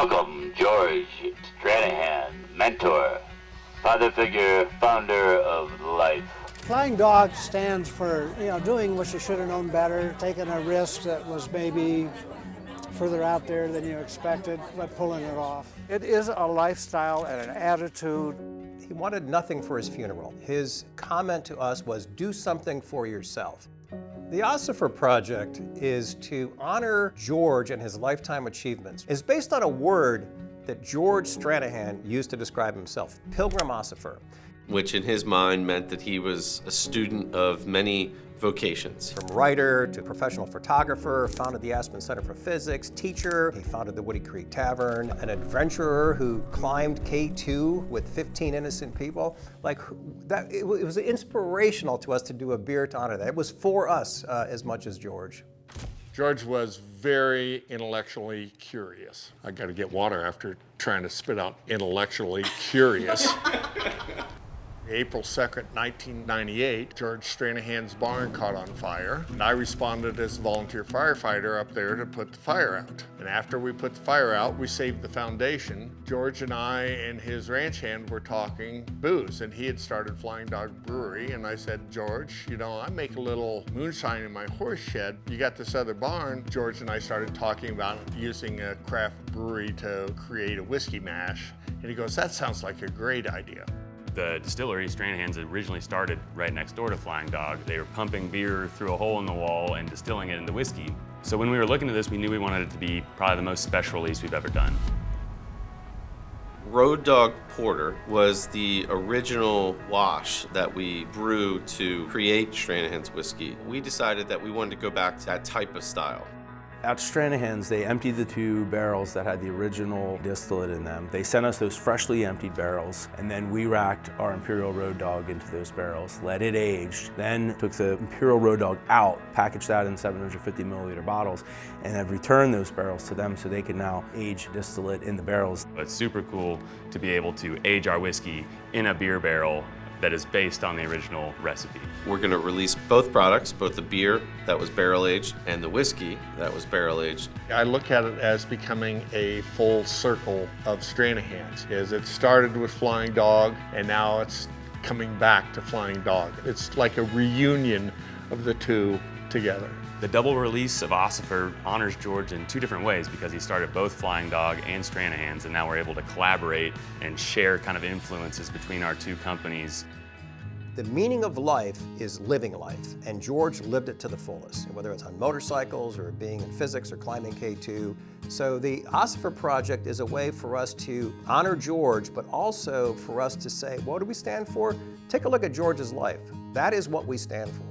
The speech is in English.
welcome George Stranahan, mentor, father figure, founder of life. Flying dog stands for, doing what you should have known better, taking a risk that was maybe further out there than you expected, but pulling it off. It is a lifestyle and an attitude. He wanted nothing for his funeral. His comment to us was, do something for yourself. The Osopher project is to honor George and his lifetime achievements. It's based on a word that George Stranahan used to describe himself, pilgrimosopher. Which in his mind meant that he was a student of many vocations. From writer to professional photographer, founded the Aspen Center for Physics, teacher, he founded the Woody Creek Tavern, an adventurer who climbed K2 with 15 innocent people. It was inspirational to us to do a beer to honor that. It was for us as much as George. George was very intellectually curious. I got to get water after trying to spit out intellectually curious. April 2nd, 1998, George Stranahan's barn caught on fire, and I responded as a volunteer firefighter up there to put the fire out. And after we put the fire out, we saved the foundation. George and I and his ranch hand were talking booze, and he had started Flying Dog Brewery, and I said, George, I make a little moonshine in my horse shed. You got this other barn. George and I started talking about using a craft brewery to create a whiskey mash, and he goes, that sounds like a great idea. The distillery, Stranahan's, originally started right next door to Flying Dog. They were pumping beer through a hole in the wall and distilling it into whiskey. So when we were looking at this, we knew we wanted it to be probably the most special release we've ever done. Road Dog Porter was the original wash that we brew to create Stranahan's whiskey. We decided that we wanted to go back to that type of style. At Stranahan's, they emptied the 2 barrels that had the original distillate in them. They sent us those freshly emptied barrels, and then we racked our Imperial Road Dog into those barrels, let it age, then took the Imperial Road Dog out, packaged that in 750 milliliter bottles, and have returned those barrels to them so they can now age distillate in the barrels. It's super cool to be able to age our whiskey in a beer barrel that is based on the original recipe. We're going to release both products, both the beer that was barrel aged and the whiskey that was barrel aged. I look at it as becoming a full circle of Stranahan's. It started with Flying Dog, and now it's coming back to Flying Dog. It's like a reunion of the two together. The double release of Osopher honors George in 2 different ways because he started both Flying Dog and Stranahan's, and now we're able to collaborate and share kind of influences between our 2 companies. The meaning of life is living life, and George lived it to the fullest, whether it's on motorcycles or being in physics or climbing K2. So the Osopher project is a way for us to honor George, but also for us to say, what do we stand for? Take a look at George's life. That is what we stand for.